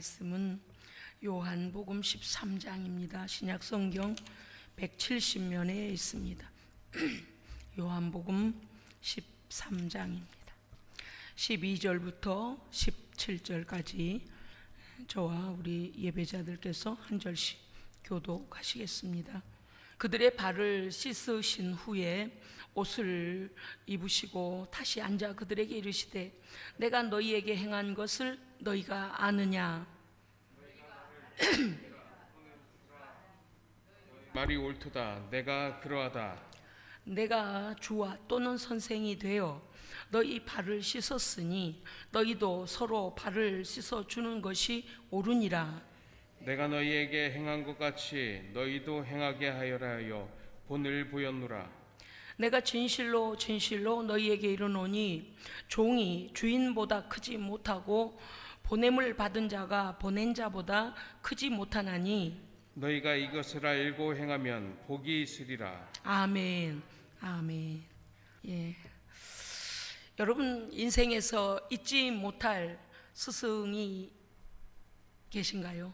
말씀은 요한복음 13장입니다. 신약성경 170면에 있습니다. 요한복음 13장입니다. 12절부터 17절까지 저와 우리 예배자들께서 한 절씩 교독하시겠습니다. 그들의 발을 씻으신 후에 옷을 입으시고 다시 앉아 그들에게 이르시되 내가 너희에게 행한 것을 너희가 아느냐? 말이 옳도다. 내가 그러하다. 내가 주와 또는 선생이 되어 너희 발을 씻었으니 너희도 서로 발을 씻어 주는 것이 옳으니라. 내가 너희에게 행한 것 같이 너희도 행하게 하여라 하여 본을 보였노라. 내가 진실로 진실로 너희에게 이르노니 종이 주인보다 크지 못하고 보냄을 받은 자가 보낸 자보다 크지 못하나니 너희가 이것을 알고 행하면 복이 있으리라. 아멘. 아멘. 예. 여러분 인생에서 잊지 못할 스승이 계신가요?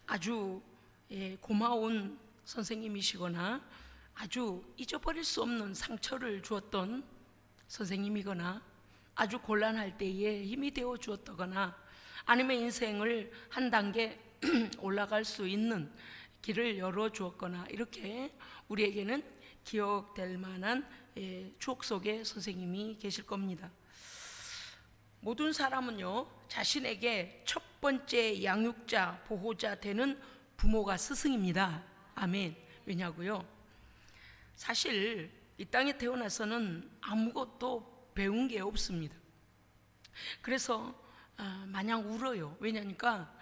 아주 고마운 선생님이시거나 아주 잊어버릴 수 없는 상처를 주었던 선생님이거나 아주 곤란할 때에 힘이 되어 주었다거나 아니면 인생을 한 단계 올라갈 수 있는 길을 열어 주었거나 이렇게 우리에게는 기억될 만한 추억 속의 선생님이 계실 겁니다. 모든 사람은요 자신에게 첫 번째 양육자, 보호자 되는 부모가 스승입니다. 아멘. 왜냐고요? 사실 이 땅에 태어나서는 아무것도 배운 게 없습니다. 그래서 마냥 울어요. 왜냐니까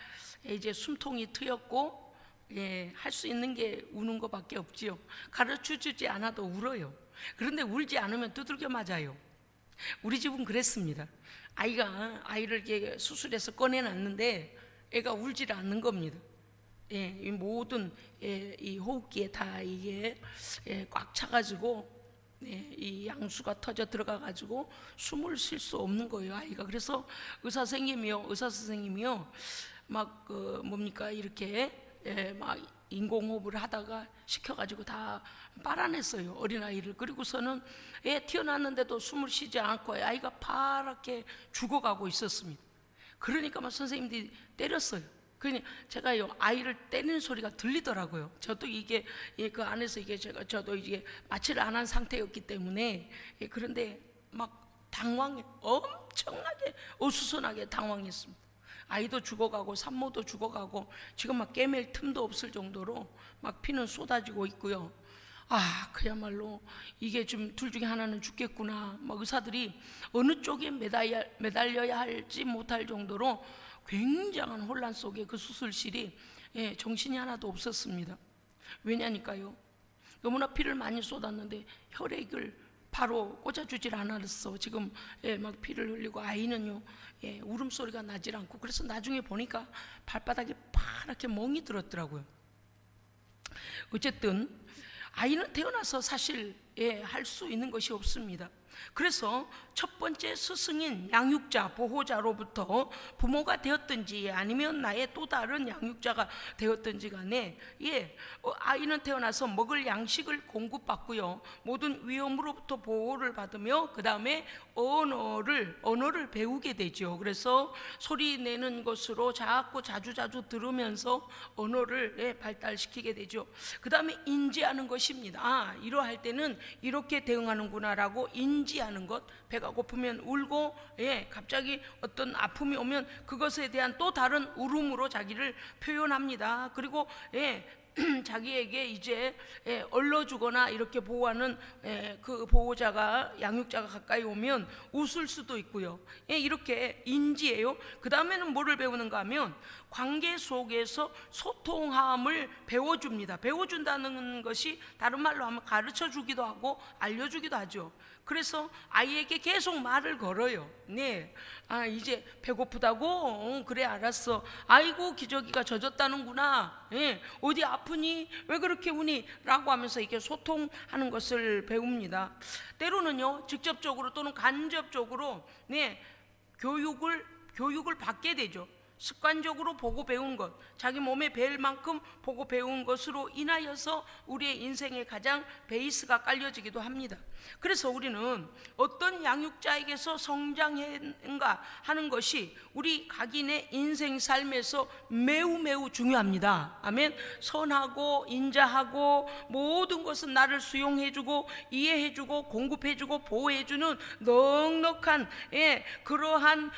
이제 숨통이 트였고 할 수 있는 게 우는 것밖에 없지요. 가르쳐주지 않아도 울어요. 그런데 울지 않으면 두들겨 맞아요. 우리 집은 그랬습니다. 아이를 이렇게 수술해서 꺼내놨는데 애가 울지를 않는 겁니다. 이 모든 이 호흡기에 다 이게 꽉 차가지고 이 양수가 터져 들어가가지고 숨을 쉴 수 없는 거예요, 아이가. 그래서 의사 선생님이요, 막 뭡니까 이렇게 막 인공호흡을 하다가 시켜가지고 다 빨아냈어요, 어린아이를. 그리고서는 애 태어났는데도 숨을 쉬지 않고 아이가 파랗게 죽어가고 있었습니다. 그러니까 막 선생님들이 때렸어요. 그러니 제가요 아이를 때리는 소리가 들리더라고요. 저도 이게 그 안에서 이게 저도 이게 마취를 안 한 상태였기 때문에 그런데 막 엄청나게 어수선하게 당황했습니다. 아이도 죽어가고 산모도 죽어가고 지금 막 깨맬 틈도 없을 정도로 막 피는 쏟아지고 있고요. 그야말로 이게 좀 둘 중에 하나는 죽겠구나. 막 의사들이 어느 쪽에 매달려야 할지 못할 정도로 굉장한 혼란 속에 그 수술실이 정신이 하나도 없었습니다. 왜냐니까요, 너무나 피를 많이 쏟았는데 혈액을 바로 꽂아주질 않았어. 지금 막 피를 흘리고 아이는요 울음소리가 나질 않고. 그래서 나중에 보니까 발바닥에 파랗게 멍이 들었더라고요. 어쨌든 아이는 태어나서 사실 할 수 있는 것이 없습니다. 그래서 첫 번째 스승인 양육자, 보호자로부터 부모가 되었든지 아니면 나의 또 다른 양육자가 되었든지 간에 아이는 태어나서 먹을 양식을 공급받고요, 모든 위험으로부터 보호를 받으며 그 다음에 언어를 배우게 되죠. 그래서 소리 내는 것으로 자꾸 자주 들으면서 언어를 발달시키게 되죠. 그 다음에 인지하는 것입니다. 이러할 때는 이렇게 대응하는구나 라고 인지하는 것. 배가 고프면 울고 갑자기 어떤 아픔이 오면 그것에 대한 또 다른 울음으로 자기를 표현합니다. 그리고 자기에게 이제 얼러주거나 이렇게 보호하는 그 보호자가, 양육자가 가까이 오면 웃을 수도 있고요. 이렇게 인지해요. 그 다음에는 뭐를 배우는가 하면 관계 속에서 소통함을 배워줍니다. 배워준다는 것이 다른 말로 하면 가르쳐주기도 하고 알려주기도 하죠. 그래서 아이에게 계속 말을 걸어요. 이제 배고프다고? 그래 알았어. 아이고 기저귀가 젖었다는구나. 어디 아프니? 왜 그렇게 우니? 라고 하면서 이렇게 소통하는 것을 배웁니다. 때로는요 직접적으로 또는 간접적으로 교육을 받게 되죠. 습관적으로 보고 배운 것, 자기 몸에 배일 만큼 보고 배운 것으로 인하여서 우리의 인생의 가장 베이스가 깔려지기도 합니다. 그래서 우리는 어떤 양육자에게서 성장했는가 하는 것이 우리 각인의 인생 삶에서 매우 중요합니다. 아멘. 선하고 인자하고 모든 것은 나를 수용해주고 이해해주고 공급해주고 보호해주는 넉넉한 그러한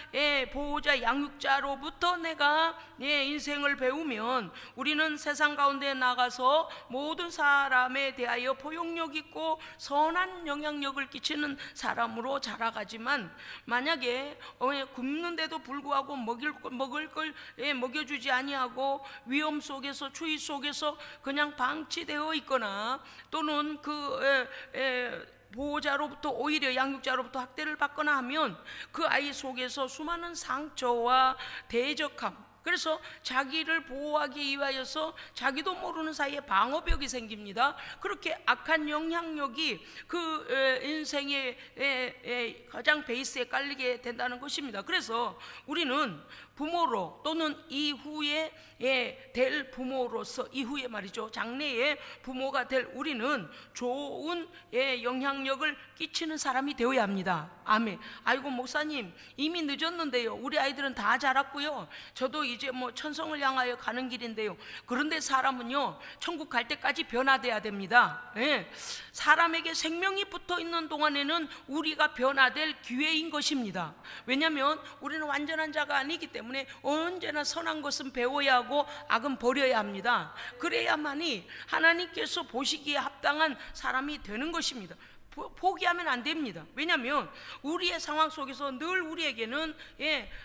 보호자 양육자로부터 내가 인생을 배우면 우리는 세상 가운데 나가서 모든 사람에 대하여 포용력 있고 선한 영향력을 끼치는 사람으로 자라가지만, 만약에 굶는데도 불구하고 먹을 걸 먹여주지 아니하고 위험 속에서 추위 속에서 그냥 방치되어 있거나, 또는 보호자로부터 오히려 양육자로부터 학대를 받거나 하면 그 아이 속에서 수많은 상처와 대적함, 그래서 자기를 보호하기 위하여서 자기도 모르는 사이에 방어벽이 생깁니다. 그렇게 악한 영향력이 그 인생의 가장 베이스에 깔리게 된다는 것입니다. 그래서 우리는 부모로 또는 이후에 될 부모로서, 이후에 말이죠, 장래의 부모가 될 우리는 좋은 영향력을 끼치는 사람이 되어야 합니다. 아멘. 아이고 목사님 이미 늦었는데요, 우리 아이들은 다 자랐고요, 저도 이제 천성을 향하여 가는 길인데요. 그런데 사람은요 천국 갈 때까지 변화돼야 됩니다. 사람에게 생명이 붙어 있는 동안에는 우리가 변화될 기회인 것입니다. 왜냐하면 우리는 완전한 자가 아니기 때문에 언제나 선한 것은 배워야 하고 악은 버려야 합니다. 그래야만이 하나님께서 보시기에 합당한 사람이 되는 것입니다. 포기하면 안 됩니다. 왜냐하면 우리의 상황 속에서 늘 우리에게는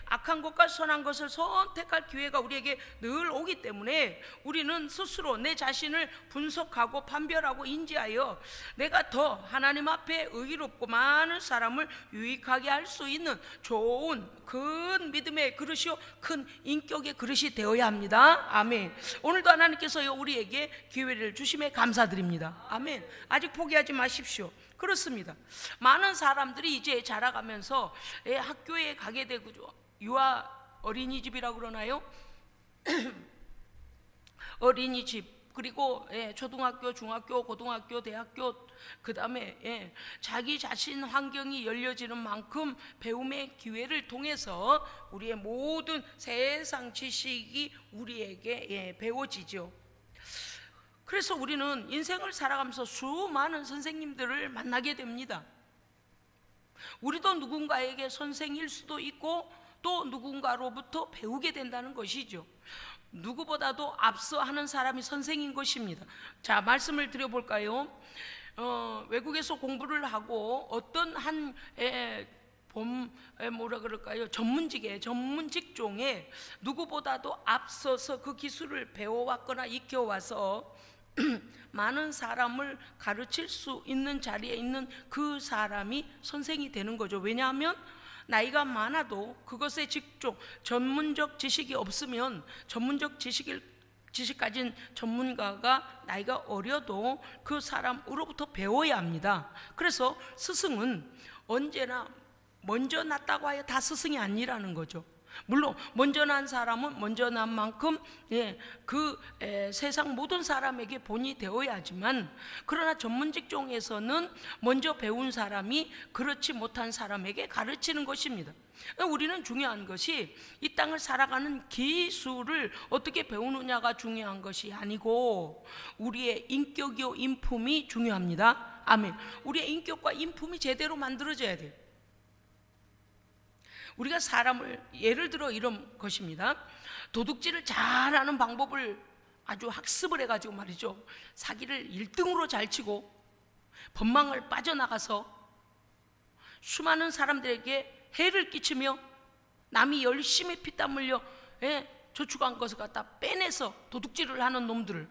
악한 것과 선한 것을 선택할 기회가 우리에게 늘 오기 때문에 우리는 스스로 내 자신을 분석하고 판별하고 인지하여 내가 더 하나님 앞에 의롭고 많은 사람을 유익하게 할 수 있는 좋은 큰 믿음의 그릇이요 큰 인격의 그릇이 되어야 합니다. 아멘. 오늘도 하나님께서 우리에게 기회를 주심에 감사드립니다. 아멘. 아직 포기하지 마십시오. 그렇습니다. 많은 사람들이 이제 자라가면서 학교에 가게 되고, 유아 어린이집이라고 그러나요? 어린이집, 그리고 초등학교, 중학교, 고등학교, 대학교, 그 다음에 자기 자신 환경이 열려지는 만큼 배움의 기회를 통해서 우리의 모든 세상 지식이 우리에게 배워지죠. 그래서 우리는 인생을 살아가면서 수많은 선생님들을 만나게 됩니다. 우리도 누군가에게 선생일 수도 있고 또 누군가로부터 배우게 된다는 것이죠. 누구보다도 앞서 하는 사람이 선생인 것입니다. 자, 말씀을 드려볼까요? 외국에서 공부를 하고 어떤 한 전문 직종에 누구보다도 앞서서 그 기술을 배워왔거나 익혀와서 많은 사람을 가르칠 수 있는 자리에 있는 그 사람이 선생이 되는 거죠. 왜냐하면 나이가 많아도 그것의 직종, 전문적 지식이 없으면 전문적 지식 가진 전문가가 나이가 어려도 그 사람으로부터 배워야 합니다. 그래서 스승은 언제나 먼저 났다고 하여 다 스승이 아니라는 거죠. 물론 먼저 난 사람은 먼저 난 만큼 세상 모든 사람에게 본이 되어야 하지만, 그러나 전문 직종에서는 먼저 배운 사람이 그렇지 못한 사람에게 가르치는 것입니다. 우리는 중요한 것이 이 땅을 살아가는 기술을 어떻게 배우느냐가 중요한 것이 아니고 우리의 인격이요 인품이 중요합니다. 아멘. 우리의 인격과 인품이 제대로 만들어져야 돼요. 우리가 사람을, 예를 들어 이런 것입니다. 도둑질을 잘하는 방법을 아주 학습을 해가지고 말이죠, 사기를 1등으로 잘 치고 법망을 빠져나가서 수많은 사람들에게 해를 끼치며 남이 열심히 피땀 흘려 저축한 것을 갖다 빼내서 도둑질을 하는 놈들을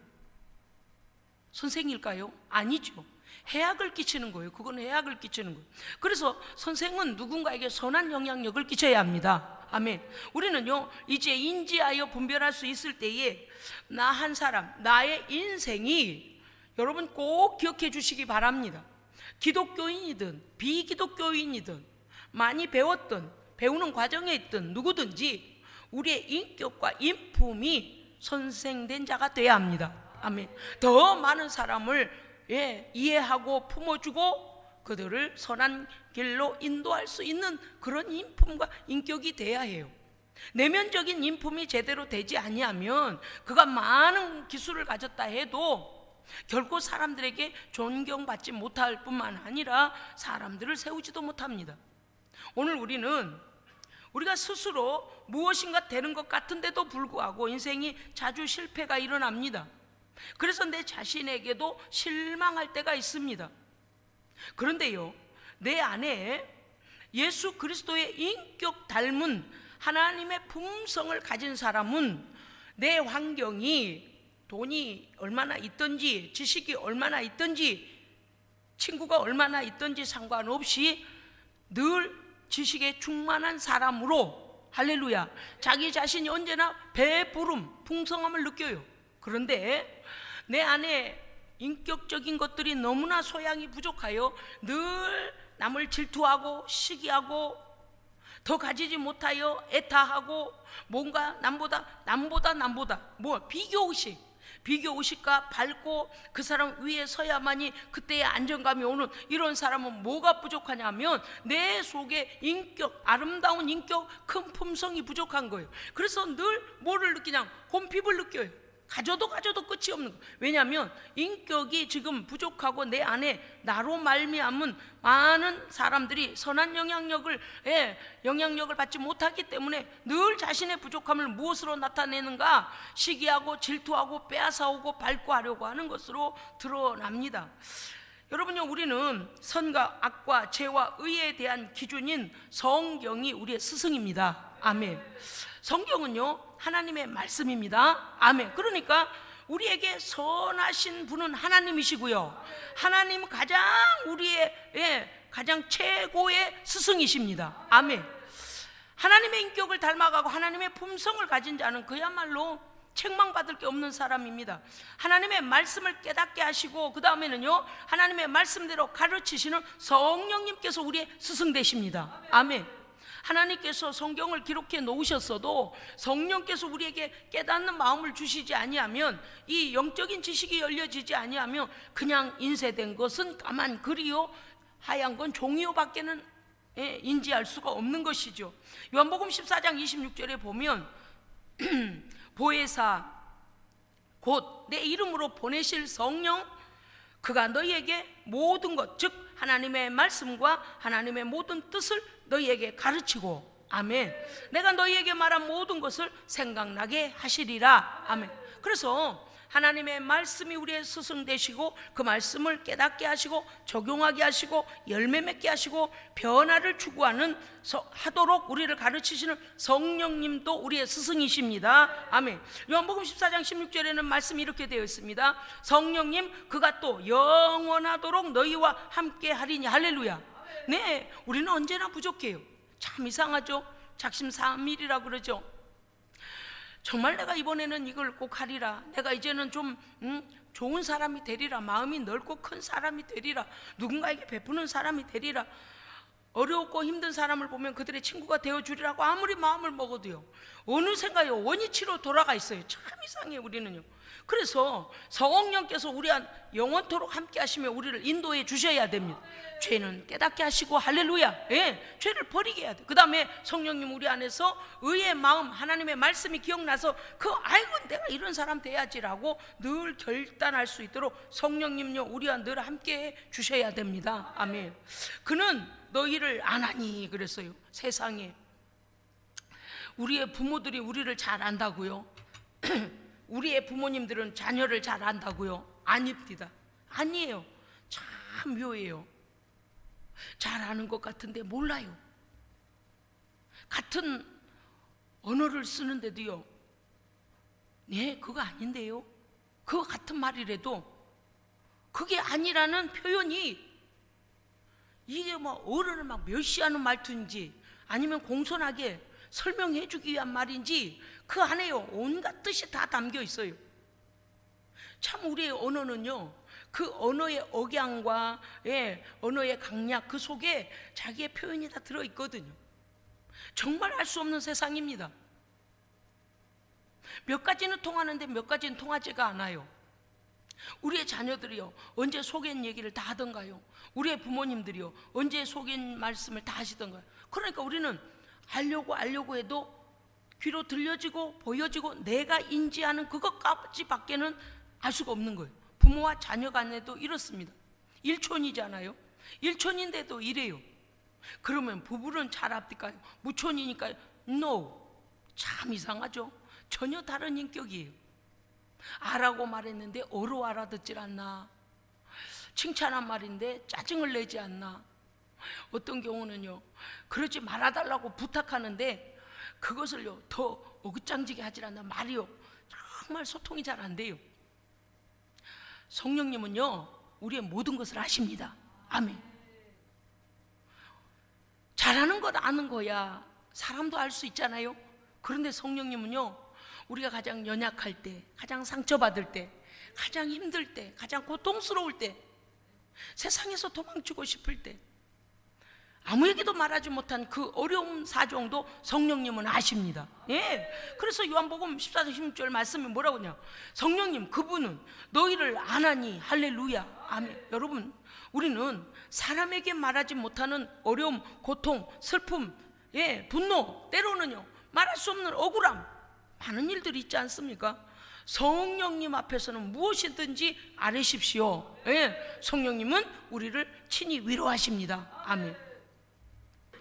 선생일까요? 아니죠. 해악을 끼치는 거예요. 그건 해악을 끼치는 거예요. 그래서 선생은 누군가에게 선한 영향력을 끼쳐야 합니다. 아멘. 우리는요 이제 인지하여 분별할 수 있을 때에 나 한 사람, 나의 인생이, 여러분 꼭 기억해 주시기 바랍니다. 기독교인이든 비기독교인이든 많이 배웠든 배우는 과정에 있든 누구든지 우리의 인격과 인품이 선생된 자가 되어야 합니다. 아멘. 더 많은 사람을 이해하고 품어주고 그들을 선한 길로 인도할 수 있는 그런 인품과 인격이 돼야 해요. 내면적인 인품이 제대로 되지 아니하면 그가 많은 기술을 가졌다 해도 결코 사람들에게 존경받지 못할 뿐만 아니라 사람들을 세우지도 못합니다. 오늘 우리가 스스로 무엇인가 되는 것 같은데도 불구하고 인생이 자주 실패가 일어납니다. 그래서 내 자신에게도 실망할 때가 있습니다. 그런데요, 내 안에 예수 그리스도의 인격 닮은 하나님의 품성을 가진 사람은 내 환경이 돈이 얼마나 있든지 지식이 얼마나 있든지 친구가 얼마나 있든지 상관없이 늘 지식에 충만한 사람으로 할렐루야 자기 자신이 언제나 배부름 풍성함을 느껴요. 그런데 내 안에 인격적인 것들이 너무나 소양이 부족하여 늘 남을 질투하고 시기하고 더 가지지 못하여 애타하고 뭔가 남보다 비교의식과 밝고 그 사람 위에 서야만이 그때의 안정감이 오는 이런 사람은 뭐가 부족하냐면 내 속에 인격, 아름다운 인격, 큰 품성이 부족한 거예요. 그래서 늘 뭐를 느끼냐? 곰핍을 느껴요. 가져도 끝이 없는 거예요. 왜냐하면 인격이 지금 부족하고 내 안에 나로 말미암은 많은 사람들이 선한 영향력을 받지 못하기 때문에 늘 자신의 부족함을 무엇으로 나타내는가? 시기하고 질투하고 빼앗아오고 밟고하려고 하는 것으로 드러납니다. 여러분요, 우리는 선과 악과 죄와 의에 대한 기준인 성경이 우리의 스승입니다. 아멘. 성경은요 하나님의 말씀입니다. 아멘. 그러니까 우리에게 선하신 분은 하나님이시고요, 하나님 가장 우리의 가장 최고의 스승이십니다. 아멘. 하나님의 인격을 닮아가고 하나님의 품성을 가진 자는 그야말로 책망받을 게 없는 사람입니다. 하나님의 말씀을 깨닫게 하시고 그 다음에는요 하나님의 말씀대로 가르치시는 성령님께서 우리의 스승 되십니다. 아멘. 하나님께서 성경을 기록해 놓으셨어도 성령께서 우리에게 깨닫는 마음을 주시지 아니하면, 이 영적인 지식이 열려지지 아니하면 그냥 인쇄된 것은 까만 글이요 하얀 건 종이요 밖에는 인지할 수가 없는 것이죠. 요한복음 14장 26절에 보면 보혜사 곧 내 이름으로 보내실 성령 그가 너희에게 모든 것, 즉 하나님의 말씀과 하나님의 모든 뜻을 너희에게 가르치고, 아멘, 내가 너희에게 말한 모든 것을 생각나게 하시리라. 아멘. 그래서 하나님의 말씀이 우리의 스승 되시고 그 말씀을 깨닫게 하시고 적용하게 하시고 열매 맺게 하시고 변화를 추구하는 하도록 우리를 가르치시는 성령님도 우리의 스승이십니다. 아멘. 요한복음 14장 16절에는 말씀이 이렇게 되어 있습니다. 성령님 그가 또 영원하도록 너희와 함께 하리니. 할렐루야. 네, 우리는 언제나 부족해요. 참 이상하죠. 작심삼일이라 그러죠. 정말 내가 이번에는 이걸 꼭 하리라, 내가 이제는 좀 좋은 사람이 되리라, 마음이 넓고 큰 사람이 되리라, 누군가에게 베푸는 사람이 되리라, 어렵고 힘든 사람을 보면 그들의 친구가 되어주리라고 아무리 마음을 먹어도요 어느샌가요 원위치로 돌아가 있어요. 참 이상해요 우리는요. 그래서 성령께서 우리와 영원토록 함께 하시며 우리를 인도해 주셔야 됩니다. 죄는 깨닫게 하시고, 할렐루야, 죄를 버리게 해야 돼. 그 다음에 성령님 우리 안에서 의의 마음, 하나님의 말씀이 기억나서 아이고 내가 이런 사람 돼야지라고 늘 결단할 수 있도록 성령님요 우리와 늘 함께 주셔야 됩니다. 아멘. 그는 너희를 아나니 그랬어요. 세상에 우리의 부모들이 우리를 잘 안다고요? 우리의 부모님들은 자녀를 잘 안다고요? 아닙니다. 아니에요. 참 묘해요. 잘 아는 것 같은데 몰라요. 같은 언어를 쓰는데도요, 네 그거 아닌데요, 그거 같은 말이라도 그게 아니라는 표현이, 이게 뭐 어른을 막 멸시하는 말투인지 아니면 공손하게 설명해 주기 위한 말인지 그 안에요 온갖 뜻이 다 담겨 있어요. 참 우리의 언어는요 그 언어의 억양과 언어의 강약 그 속에 자기의 표현이 다 들어있거든요. 정말 알 수 없는 세상입니다. 몇 가지는 통하는데 몇 가지는 통하지가 않아요. 우리의 자녀들이요, 언제 속인 얘기를 다 하던가요? 우리의 부모님들이요, 언제 속인 말씀을 다 하시던가요? 그러니까 우리는 알려고 해도 귀로 들려지고 보여지고 내가 인지하는 그것까지 밖에는 알 수가 없는 거예요. 부모와 자녀 간에도 이렇습니다. 일촌이잖아요. 일촌인데도 이래요. 그러면 부부는 잘 합니까요? 무촌이니까요? No. 참 이상하죠? 전혀 다른 인격이에요. 아라고 말했는데 어로 알아듣질 않나, 칭찬한 말인데 짜증을 내지 않나, 어떤 경우는요, 그러지 말아달라고 부탁하는데 그것을요 더 어긋장지게 하질 않나, 말이요 정말 소통이 잘 안 돼요. 성령님은요 우리의 모든 것을 아십니다. 아멘. 잘하는 것 아는 거야 사람도 알 수 있잖아요. 그런데 성령님은요, 우리가 가장 연약할 때, 가장 상처받을 때, 가장 힘들 때, 가장 고통스러울 때, 세상에서 도망치고 싶을 때, 아무에게도 말하지 못한 그 어려움 사정도 성령님은 아십니다. 예. 그래서 요한복음 14장 16절 말씀이 뭐라고 하냐, 성령님 그분은 너희를 아나니. 할렐루야. 아멘. 여러분, 우리는 사람에게 말하지 못하는 어려움, 고통, 슬픔, 예, 분노, 때로는요 말할 수 없는 억울함, 많은 일들이 있지 않습니까? 성령님 앞에서는 무엇이든지 아뢰십시오. 예, 성령님은 우리를 친히 위로하십니다. 아멘.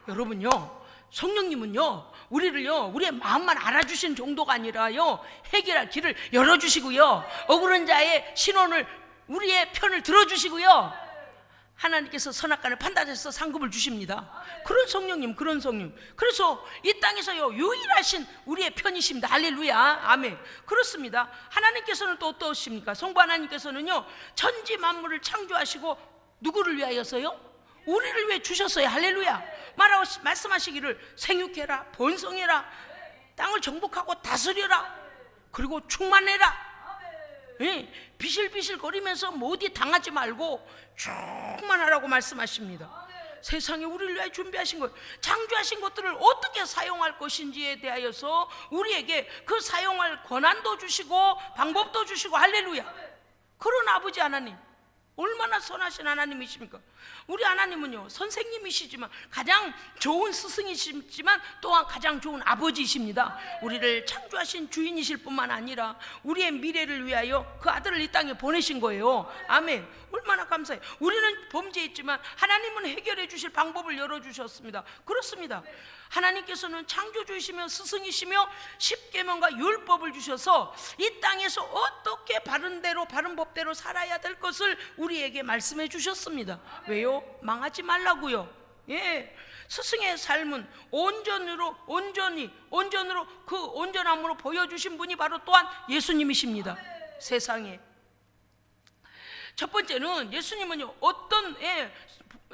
여러분요, 성령님은요 우리를요 우리의 마음만 알아주신 정도가 아니라요 해결할 길을 열어주시고요, 억울한 자의 신원을, 우리의 편을 들어주시고요, 하나님께서 선악간을 판단해서 상급을 주십니다. 그런 성령님, 그런 성령. 그래서 이 땅에서요 유일하신 우리의 편이십니다. 할렐루야. 아멘. 그렇습니다. 하나님께서는 또 어떠십니까? 성부 하나님께서는요 천지 만물을 창조하시고 누구를 위하여서요? 우리를 위해 주셨어요. 할렐루야. 말씀하시기를 생육해라, 번성해라, 땅을 정복하고 다스려라, 그리고 충만해라. 예, 비실비실 거리면서 뭐 어디 당하지 말고 충만하라고 말씀하십니다. 세상에 우리를 위해 준비하신 것, 창조하신 것들을 어떻게 사용할 것인지에 대하여서 우리에게 그 사용할 권한도 주시고 방법도 주시고, 할렐루야. 그런 아버지 하나님, 얼마나 선하신 하나님이십니까? 우리 하나님은요 선생님이시지만 가장 좋은 스승이시지만 또한 가장 좋은 아버지이십니다. 우리를 창조하신 주인이실 뿐만 아니라 우리의 미래를 위하여 그 아들을 이 땅에 보내신 거예요. 아멘. 얼마나 감사해요. 우리는 범죄했지만 하나님은 해결해 주실 방법을 열어주셨습니다. 그렇습니다. 하나님께서는 창조주이시며 스승이시며 십계명과 율법을 주셔서 이 땅에서 어떻게 바른 대로, 바른 법대로 살아야 될 것을 우리에게 말씀해 주셨습니다. 왜요? 망하지 말라고요. 예, 스승의 삶은 온전으로 그 온전함으로 보여주신 분이 바로 또한 예수님이십니다. 세상에 첫 번째는 예수님은요 어떤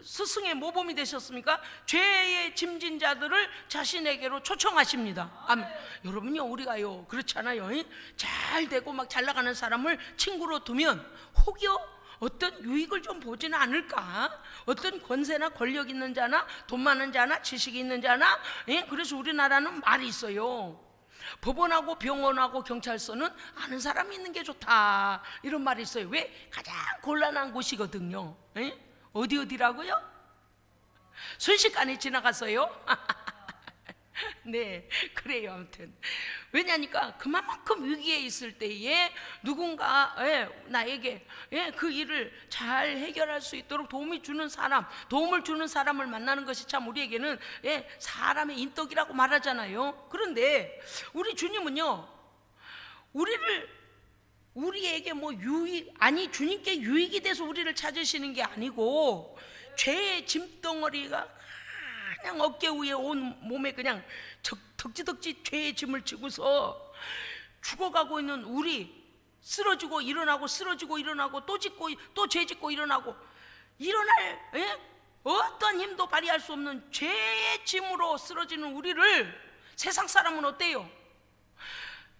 스승의 모범이 되셨습니까? 죄의 짐진 자들을 자신에게로 초청하십니다. 아멘. 여러분요 우리가요 그렇잖아요. 잘 되고 막 잘 나가는 사람을 친구로 두면 혹여 어떤 유익을 좀 보지는 않을까? 어떤 권세나 권력 있는 자나 돈 많은 자나 지식이 있는 자나, 그래서 우리나라는 말이 있어요. 법원하고 병원하고 경찰서는 아는 사람이 있는 게 좋다, 이런 말이 있어요. 왜? 가장 곤란한 곳이거든요. 어디라고요? 순식간에 지나갔어요. 네, 그래요. 아무튼 왜냐니까 그만큼 위기에 있을 때에 누군가 나에게 그 일을 잘 해결할 수 있도록 도움을 주는 사람을 만나는 것이 참 우리에게는 사람의 인덕이라고 말하잖아요. 그런데 우리 주님은요 우리에게 뭐 주님께 유익이 돼서 우리를 찾으시는 게 아니고, 죄의 짐덩어리가 그냥 어깨 위에 온 몸에 그냥 덕지덕지 죄의 짐을 지고서 죽어가고 있는 우리, 쓰러지고 일어나고 쓰러지고 일어나고 또 짓고 또 죄 짓고 일어나고 일어날 어떤 힘도 발휘할 수 없는 죄의 짐으로 쓰러지는 우리를 세상 사람은 어때요?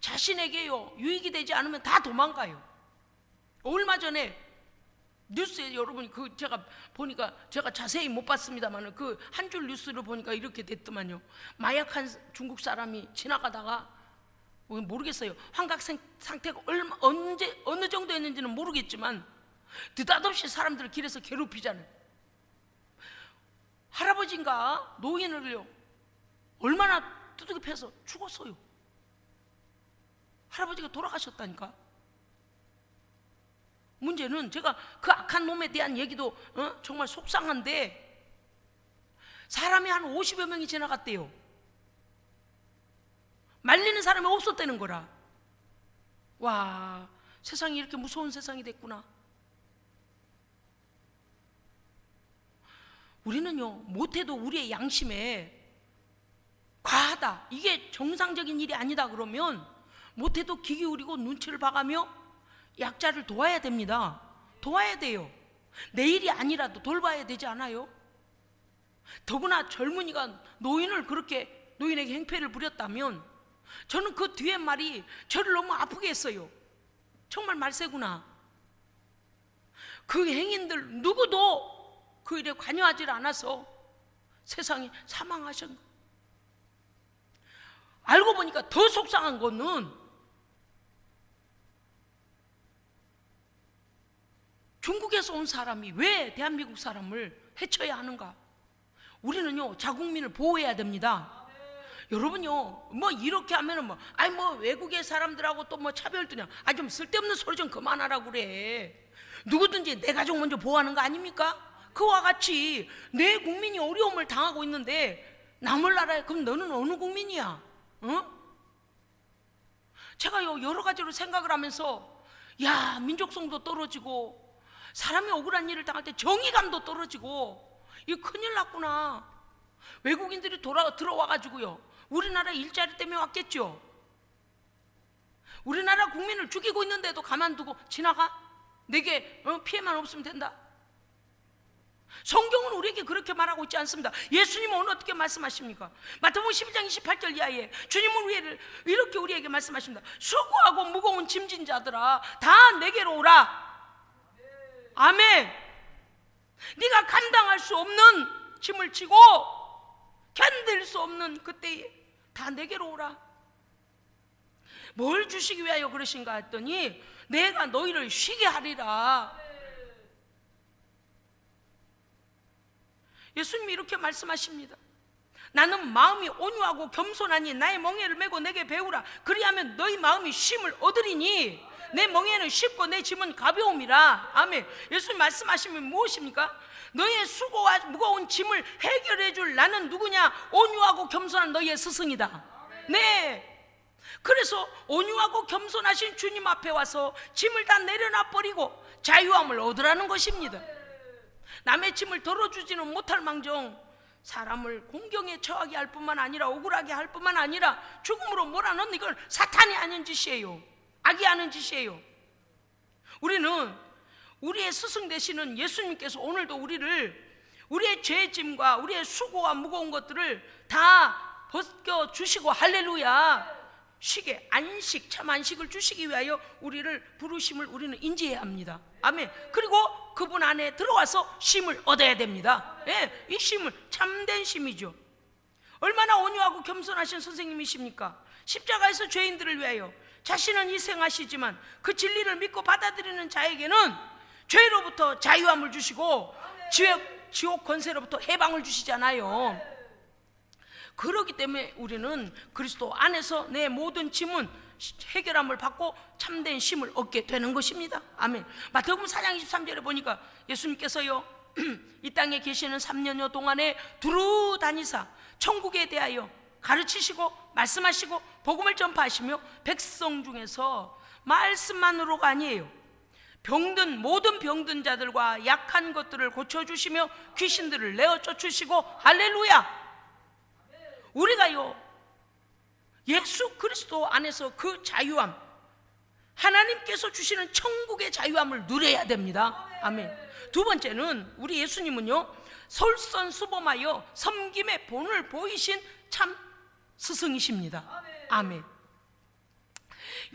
자신에게요 유익이 되지 않으면 다 도망가요. 얼마 전에 뉴스에 여러분이 제가 보니까, 제가 자세히 못 봤습니다만 그 한 줄 뉴스를 보니까 이렇게 됐더만요. 마약한 중국 사람이 지나가다가 모르겠어요. 환각 상태가 언제 어느 정도였는지는 모르겠지만 느닷없이 사람들을 길에서 괴롭히잖아요. 할아버지인가 노인을요 얼마나 두들겨 패서 죽었어요. 할아버지가 돌아가셨다니까. 문제는 제가 그 악한 놈에 대한 얘기도 정말 속상한데 사람이 한 50여 명이 지나갔대요. 말리는 사람이 없었다는 거라. 와, 세상이 이렇게 무서운 세상이 됐구나. 우리는요 못해도 우리의 양심에 과하다, 이게 정상적인 일이 아니다 그러면 못해도 귀 기울이고 눈치를 봐가며 약자를 도와야 됩니다. 도와야 돼요. 내 일이 아니라도 돌봐야 되지 않아요? 더구나 젊은이가 노인에게 행패를 부렸다면 저는 그 뒤에 말이 저를 너무 아프게 했어요. 정말 말세구나. 그 행인들 누구도 그 일에 관여하지 않아서 세상에 사망하신 거. 알고 보니까 더 속상한 거는 중국에서 온 사람이 왜 대한민국 사람을 해쳐야 하는가? 우리는요 자국민을 보호해야 됩니다. 여러분요 뭐 이렇게 하면은 뭐 외국의 사람들하고 또 뭐 차별드냐, 좀 쓸데없는 소리 좀 그만하라고 그래. 누구든지 내 가족 먼저 보호하는 거 아닙니까? 그와 같이 내 국민이 어려움을 당하고 있는데 남을 나라에 그럼 너는 어느 국민이야? 제가요 여러 가지로 생각을 하면서 민족성도 떨어지고 사람이 억울한 일을 당할 때 정의감도 떨어지고 이거 큰일 났구나. 외국인들이 들어와가지고요 우리나라 일자리 때문에 왔겠죠. 우리나라 국민을 죽이고 있는데도 가만두고 지나가? 내게 피해만 없으면 된다. 성경은 우리에게 그렇게 말하고 있지 않습니다. 예수님은 오늘 어떻게 말씀하십니까? 마태복음 12장 28절 이하에 주님은 이렇게 우리에게 말씀하십니다. 수고하고 무거운 짐진 자들아 다 내게로 오라. 아멘. 네가 감당할 수 없는 짐을 지고 견딜 수 없는 그때에 다 내게로 오라. 뭘 주시기 위하여 그러신가 했더니 내가 너희를 쉬게 하리라. 예수님이 이렇게 말씀하십니다. 나는 마음이 온유하고 겸손하니 나의 멍에를 메고 내게 배우라. 그리하면 너희 마음이 쉼을 얻으리니 내 멍에는 쉽고 내 짐은 가벼움이라. 아멘. 예수님 말씀하시면 무엇입니까? 너희의 수고와 무거운 짐을 해결해 줄 나는 누구냐? 온유하고 겸손한 너희의 스승이다. 네. 그래서 온유하고 겸손하신 주님 앞에 와서 짐을 다 내려놔 버리고 자유함을 얻으라는 것입니다. 남의 짐을 덜어주지는 못할 망정 사람을 공경에 처하게 할 뿐만 아니라 억울하게 할 뿐만 아니라 죽음으로 몰아넣는 이건 사탄이 하는 짓이에요. 악이 하는 짓이에요. 우리는 우리의 스승 되시는 예수님께서 오늘도 우리의 죄의 짐과 우리의 수고와 무거운 것들을 다 벗겨주시고 할렐루야 쉬게 안식 참 안식을 주시기 위하여 우리를 부르심을 우리는 인지해야 합니다. 아멘. 그리고 그분 안에 들어와서 쉼을 얻어야 됩니다. 예, 이 쉼을 참된 쉼이죠. 얼마나 온유하고 겸손하신 선생님이십니까? 십자가에서 죄인들을 위하여 자신은 희생하시지만 그 진리를 믿고 받아들이는 자에게는 죄로부터 자유함을 주시고 지옥 권세로부터 해방을 주시잖아요. 그렇기 때문에 우리는 그리스도 안에서 내 모든 짐은 해결함을 받고 참된 쉼을 얻게 되는 것입니다. 아멘. 마태복음 4장 23절에 보니까 예수님께서요 이 땅에 계시는 3년여 동안에 두루 다니사 천국에 대하여 가르치시고 말씀하시고 복음을 전파하시며 백성 중에서 말씀만으로가 아니에요, 모든 병든 자들과 약한 것들을 고쳐주시며 귀신들을 내어 쫓으시고 할렐루야. 우리가요 예수 그리스도 안에서 그 자유함, 하나님께서 주시는 천국의 자유함을 누려야 됩니다. 아멘. 두 번째는 우리 예수님은요 솔선수범하여 섬김의 본을 보이신 참 스승이십니다. 아멘.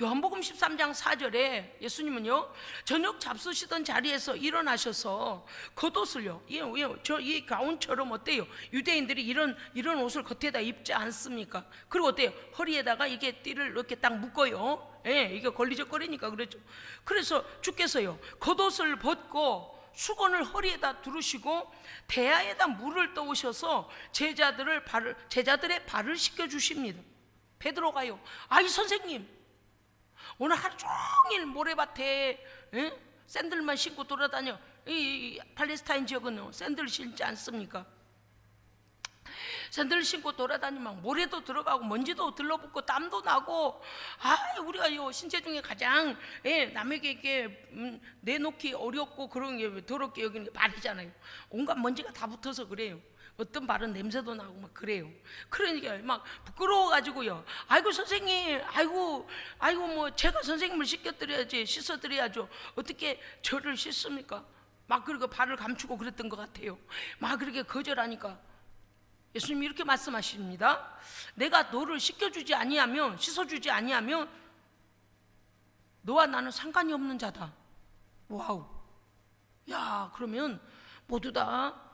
요한복음 13장 4절에 예수님은요, 저녁 잡수시던 자리에서 일어나셔서 겉옷을요, 이 가운처럼 어때요? 유대인들이 이런 옷을 겉에다 입지 않습니까? 그리고 어때요? 허리에다가 이게 띠를 이렇게 딱 묶어요. 예, 이게 걸리적거리니까 그렇죠. 그래서 주께서요, 겉옷을 벗고 수건을 허리에다 두르시고 대야에다 물을 떠오셔서 제자들의 발을 씻겨 주십니다. 베드로가요, 아이 선생님, 오늘 하루 종일 모래밭에 샌들만 신고 돌아다녀. 이 팔레스타인 지역은 샌들 신지 않습니까? 샌들 신고 돌아다니면 모래도 들어가고 먼지도 들러붙고 땀도 나고, 우리가 요 신체 중에 가장 남에게 이렇게 내놓기 어렵고 그런 게 더럽게 여기는 게 발이잖아요. 온갖 먼지가 다 붙어서 그래요. 어떤 발은 냄새도 나고 막 그래요. 그러니까 막 부끄러워가지고요, 아이고 선생님, 아이고 뭐 제가 선생님을 씻겨드려야지, 씻어드려야죠. 어떻게 저를 씻습니까? 막 그리고 발을 감추고 그랬던 것 같아요. 막 그렇게 거절하니까 예수님이 이렇게 말씀하십니다. 내가 너를 씻겨주지 아니하면, 씻어주지 아니하면 너와 나는 상관이 없는 자다. 와우. 야, 그러면 모두 다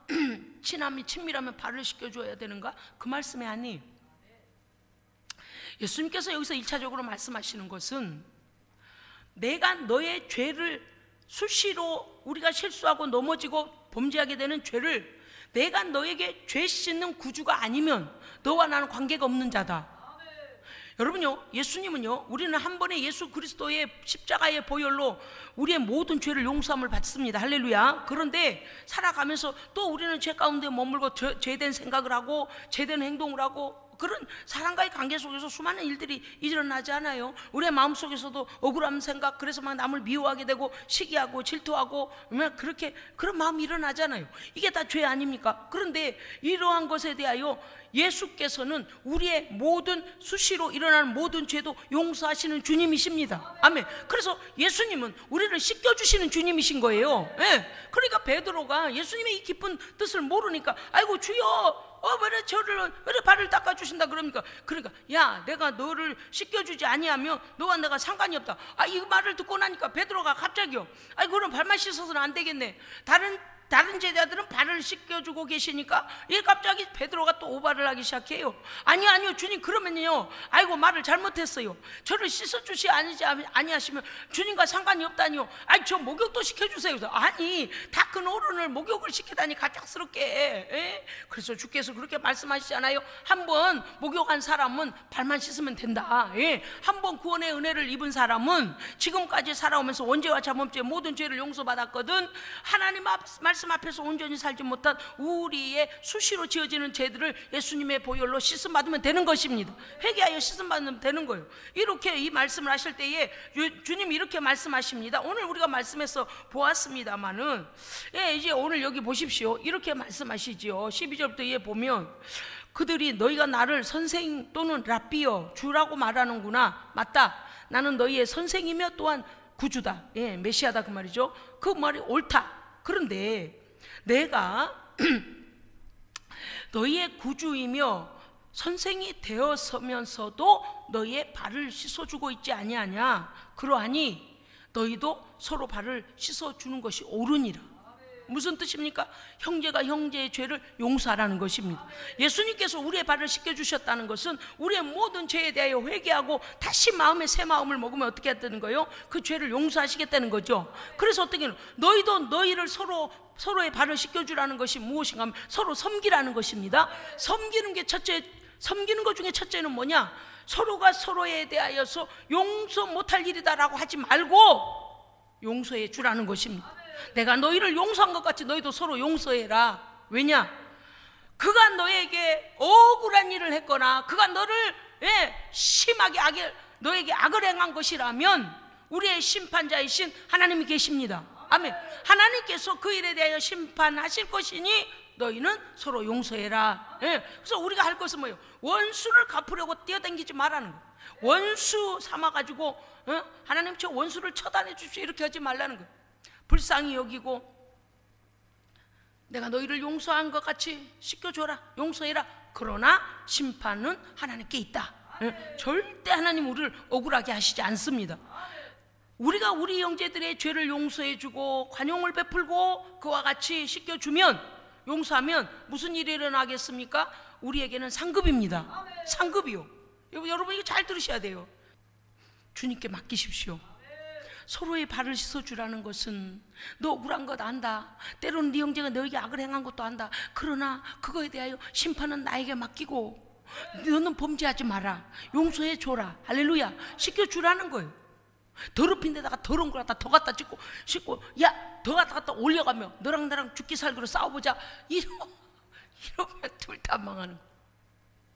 친밀하면 발을 씻겨줘야 되는가? 그 말씀이 아니에요. 예수님께서 여기서 1차적으로 말씀하시는 것은, 내가 너의 죄를, 수시로 우리가 실수하고 넘어지고 범죄하게 되는 죄를 내가 너에게 죄 씻는 구주가 아니면 너와 나는 관계가 없는 자다. 여러분요, 예수님은요, 우리는 한 번에 예수 그리스도의 십자가의 보혈로 우리의 모든 죄를 용서함을 받습니다. 할렐루야. 그런데 살아가면서 또 우리는 죄 가운데 머물고 죄된 생각을 하고 죄된 행동을 하고, 그런 사람과의 관계 속에서 수많은 일들이 일어나지 않아요? 우리의 마음속에서도 억울한 생각, 그래서 막 남을 미워하게 되고 시기하고 질투하고 그렇게 그런 마음이 일어나잖아요. 이게 다 죄 아닙니까? 그런데 이러한 것에 대하여 예수께서는 우리의 모든 수시로 일어나는 모든 죄도 용서하시는 주님이십니다. 아멘. 그래서 예수님은 우리를 씻겨주시는 주님이신 거예요. 예. 그러니까 베드로가 예수님의 이 깊은 뜻을 모르니까, 아이고 주여, 왜 발을 닦아주신다 그럽니까? 그러니까, 야, 내가 너를 씻겨주지 아니하면 너와 내가 상관이 없다. 이 말을 듣고 나니까 베드로가 갑자기요, 그럼 발만 씻어서는 안 되겠네. 다른 제자들은 발을 씻겨주고 계시니까 갑자기 베드로가 또 오바를 하기 시작해요. 아니요 주님, 그러면요, 말을 잘못했어요. 저를 씻어주시 아니하시면 주님과 상관이 없다니요. 저 목욕도 시켜주세요. 아니, 다 큰 어른을 목욕을 시키다니 가짜스럽게. 그래서 주께서 그렇게 말씀하시잖아요. 한번 목욕한 사람은 발만 씻으면 된다. 한번 구원의 은혜를 입은 사람은 지금까지 살아오면서 원죄와 자범죄 모든 죄를 용서받았거든. 하나님 말씀 앞에서 온전히 살지 못한 우리의 수시로 지어지는 죄들을 예수님의 보혈로 씻음 받으면 되는 것입니다. 회개하여 씻음 받으면 되는 거예요. 이렇게 이 말씀을 하실 때에 주님이 이렇게 말씀하십니다. 오늘 우리가 말씀에서 보았습니다마는, 이제 오늘 여기 보십시오. 이렇게 말씀하시지요. 12절부터 보면, 그들이 너희가 나를 선생 또는 랍비여 주라고 말하는구나. 맞다, 나는 너희의 선생이며 또한 구주다. 메시아다, 그 말이죠. 그 말이 옳다. 그런데 내가 너희의 구주이며 선생이 되어서면서도 너희의 발을 씻어주고 있지 아니하냐? 그러하니 너희도 서로 발을 씻어주는 것이 옳으니라. 무슨 뜻입니까? 형제가 형제의 죄를 용서하라는 것입니다. 예수님께서 우리의 발을 씻겨주셨다는 것은 우리의 모든 죄에 대하여 회개하고 다시 마음에 새 마음을 먹으면 어떻게 했다는 거예요? 그 죄를 용서하시겠다는 거죠. 그래서 어떻게 너희도 너희를 서로의 발을 씻겨주라는 것이 무엇인가 하면 서로 섬기라는 것입니다. 섬기는 것 중에 첫째는 뭐냐? 서로가 서로에 대하여서 용서 못할 일이다라고 하지 말고 용서해 주라는 것입니다. 내가 너희를 용서한 것 같이 너희도 서로 용서해라. 왜냐? 그가 너에게 억울한 일을 했거나 그가 너를 심하게 너에게 악을 행한 것이라면 우리의 심판자이신 하나님이 계십니다. 아멘. 하나님께서 그 일에 대하여 심판하실 것이니 너희는 서로 용서해라. 그래서 우리가 할 것은 뭐예요? 원수를 갚으려고 뛰어다니지 말라는 거예요. 원수 삼아가지고 하나님 저 원수를 처단해 주십시오 이렇게 하지 말라는 거예요. 불쌍히 여기고 내가 너희를 용서한 것 같이 씻겨줘라, 용서해라. 그러나 심판은 하나님께 있다. 절대 하나님 우리를 억울하게 하시지 않습니다. 우리가 우리 형제들의 죄를 용서해주고 관용을 베풀고 그와 같이 씻겨주면, 용서하면 무슨 일이 일어나겠습니까? 우리에게는 상급입니다. 상급이요. 여러분 이거 잘 들으셔야 돼요. 주님께 맡기십시오. 서로의 발을 씻어주라는 것은, 너 억울한 것 안다, 때로는 네 형제가 너에게 악을 행한 것도 안다, 그러나 그거에 대하여 심판은 나에게 맡기고 너는 범죄하지 마라, 용서해 줘라, 할렐루야, 씻겨주라는 거예요. 더럽힌 데다가 더러운 걸 갖다 더 갖다 씻고 야, 더 갖다 올려가며 너랑 나랑 죽기 살기로 싸워보자, 이러면 둘 다 망하는 거예요.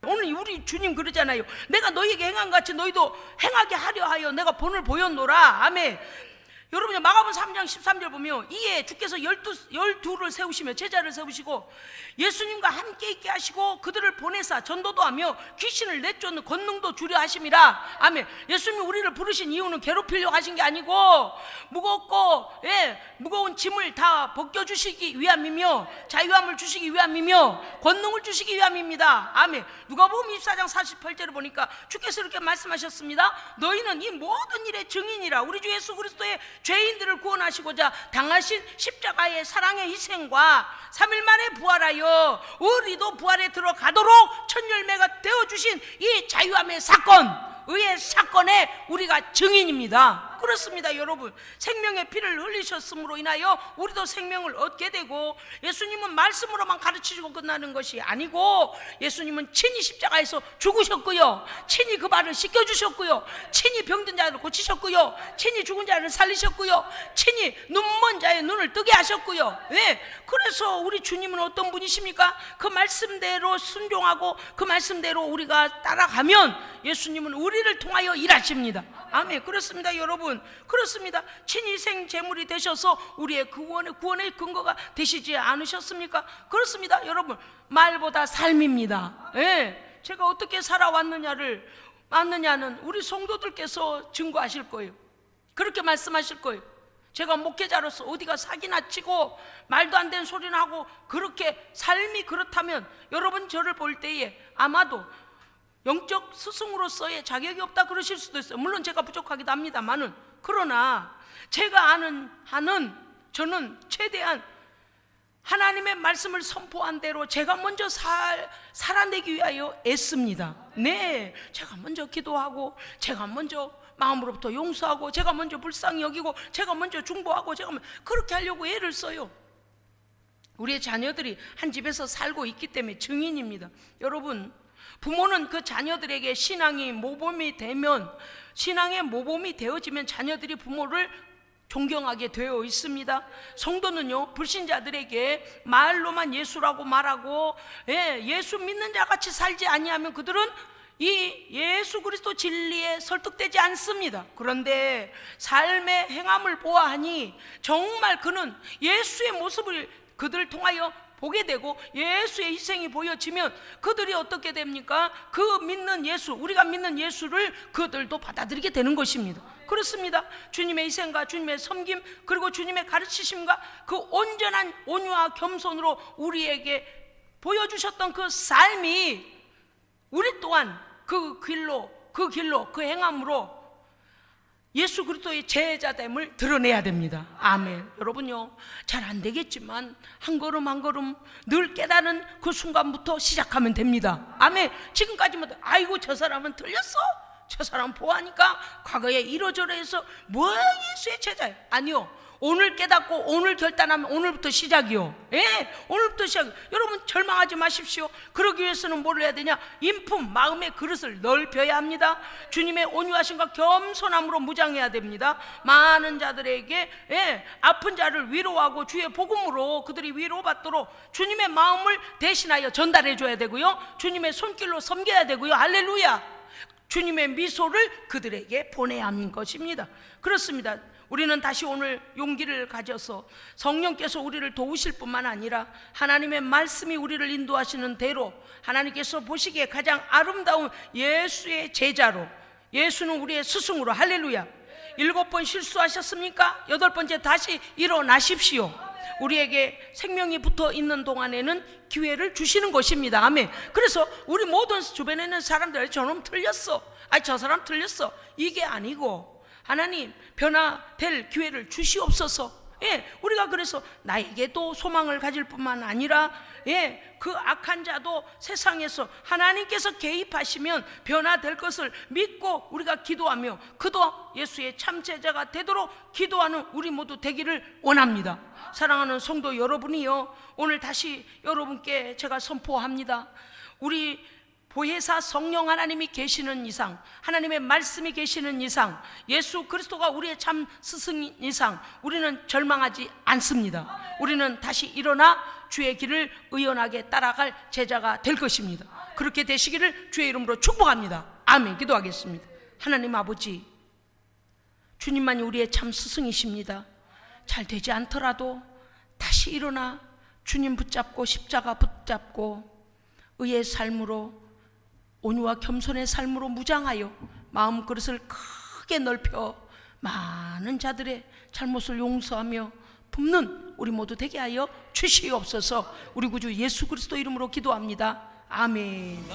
오늘 우리 주님 그러잖아요. 내가 너희에게 행한 같이 너희도 행하게 하려 하여 내가 본을 보였노라. 아멘. 여러분 마가복음 3장 13절 보면, 이에 주께서 12를 세우시며 제자를 세우시고 예수님과 함께 있게 하시고 그들을 보내사 전도도 하며 귀신을 내쫓는 권능도 주려 하심이라. 아멘. 예수님이 우리를 부르신 이유는 괴롭히려고 하신 게 아니고 무겁고 무거운 짐을 다 벗겨주시기 위함이며 자유함을 주시기 위함이며 권능을 주시기 위함입니다. 아멘. 누가복음 24장 48절을 보니까 주께서 이렇게 말씀하셨습니다. 너희는 이 모든 일의 증인이라. 우리 주 예수 그리스도의 죄인들을 구원하시고자 당하신 십자가의 사랑의 희생과 3일 만에 부활하여 우리도 부활에 들어가도록 첫 열매가 되어주신 이 자유함의 사건, 의의 사건에 우리가 증인입니다. 그렇습니다. 여러분, 생명의 피를 흘리셨음으로 인하여 우리도 생명을 얻게 되고, 예수님은 말씀으로만 가르치시고 끝나는 것이 아니고 예수님은 친히 십자가에서 죽으셨고요, 친히 그 발을 씻겨주셨고요, 친히 병든 자를 고치셨고요, 친히 죽은 자를 살리셨고요, 친히 눈먼 자의 눈을 뜨게 하셨고요. 그래서 우리 주님은 어떤 분이십니까? 그 말씀대로 순종하고 그 말씀대로 우리가 따라가면 예수님은 우리를 통하여 일하십니다. 아멘. 그렇습니다. 여러분, 그렇습니다. 친희생 제물이 되셔서 우리의 구원의 근거가 되시지 않으셨습니까? 그렇습니다. 여러분, 말보다 삶입니다. 제가 어떻게 살아왔느냐는 우리 성도들께서 증거하실 거예요. 그렇게 말씀하실 거예요. 제가 목회자로서 어디가 사기나 치고 말도 안 되는 소리나 하고 그렇게 삶이 그렇다면 여러분 저를 볼 때에 아마도 영적 스승으로서의 자격이 없다 그러실 수도 있어요. 물론 제가 부족하기도 합니다만은, 그러나 제가 아는 한은 저는 최대한 하나님의 말씀을 선포한 대로 제가 먼저 살아내기 위하여 애씁니다. 제가 먼저 기도하고, 제가 먼저 마음으로부터 용서하고, 제가 먼저 불쌍히 여기고, 제가 먼저 중보하고, 그렇게 하려고 애를 써요. 우리의 자녀들이 한 집에서 살고 있기 때문에 증인입니다. 여러분, 부모는 그 자녀들에게 신앙의 모범이 되어지면 자녀들이 부모를 존경하게 되어 있습니다. 성도는요, 불신자들에게 말로만 예수라고 말하고 예수 믿는 자같이 살지 아니하면 그들은 이 예수 그리스도 진리에 설득되지 않습니다. 그런데 삶의 행함을 보아하니 정말 그는 예수의 모습을 그들을 통하여 보게 되고 예수의 희생이 보여지면 그들이 어떻게 됩니까? 그 믿는 예수, 우리가 믿는 예수를 그들도 받아들이게 되는 것입니다. 그렇습니다. 주님의 희생과 주님의 섬김, 그리고 주님의 가르치심과 그 온전한 온유와 겸손으로 우리에게 보여주셨던 그 삶이 우리 또한 그 길로 그 행함으로 예수 그리스도의 제자됨을 드러내야 됩니다. 아멘. 여러분요, 잘 안 되겠지만 한 걸음 한 걸음 늘 깨달은 그 순간부터 시작하면 됩니다. 아멘. 지금까지만 아이고 저 사람은 틀렸어, 저 사람 보아하니까 과거에 이러저러 해서 뭐야 예수의 제자야. 아니요, 오늘 깨닫고 오늘 결단하면 오늘부터 시작이요. 오늘부터 시작. 여러분 절망하지 마십시오. 그러기 위해서는 뭘 해야 되냐? 인품, 마음의 그릇을 넓혀야 합니다. 주님의 온유하심과 겸손함으로 무장해야 됩니다. 많은 자들에게 아픈 자를 위로하고 주의 복음으로 그들이 위로받도록 주님의 마음을 대신하여 전달해 줘야 되고요, 주님의 손길로 섬겨야 되고요. 할렐루야. 주님의 미소를 그들에게 보내야 하는 것입니다. 그렇습니다. 우리는 다시 오늘 용기를 가져서 성령께서 우리를 도우실 뿐만 아니라 하나님의 말씀이 우리를 인도하시는 대로 하나님께서 보시기에 가장 아름다운 예수의 제자로, 예수는 우리의 스승으로, 할렐루야. 7번 실수하셨습니까? 8번째 다시 일어나십시오. 우리에게 생명이 붙어 있는 동안에는 기회를 주시는 것입니다. 아멘. 그래서 우리 모든 주변에 있는 사람들, 저놈 틀렸어, 저 사람 틀렸어, 이게 아니고 하나님 변화될 기회를 주시옵소서. 우리가 그래서 나에게도 소망을 가질 뿐만 아니라 그 악한 자도 세상에서 하나님께서 개입하시면 변화될 것을 믿고 우리가 기도하며 그도 예수의 참 제자가 되도록 기도하는 우리 모두 되기를 원합니다. 사랑하는 성도 여러분이요, 오늘 다시 여러분께 제가 선포합니다. 우리 보혜사 성령 하나님이 계시는 이상, 하나님의 말씀이 계시는 이상, 예수 그리스도가 우리의 참 스승인 이상 우리는 절망하지 않습니다. 우리는 다시 일어나 주의 길을 의연하게 따라갈 제자가 될 것입니다. 그렇게 되시기를 주의 이름으로 축복합니다. 아멘. 기도하겠습니다. 하나님 아버지, 주님만이 우리의 참 스승이십니다. 잘 되지 않더라도 다시 일어나 주님 붙잡고 십자가 붙잡고 의의 삶으로, 온유와 겸손의 삶으로 무장하여 마음그릇을 크게 넓혀 많은 자들의 잘못을 용서하며 돕는 우리 모두 되게 하여 주시옵소서. 우리 구주 예수 그리스도 이름으로 기도합니다. 아멘.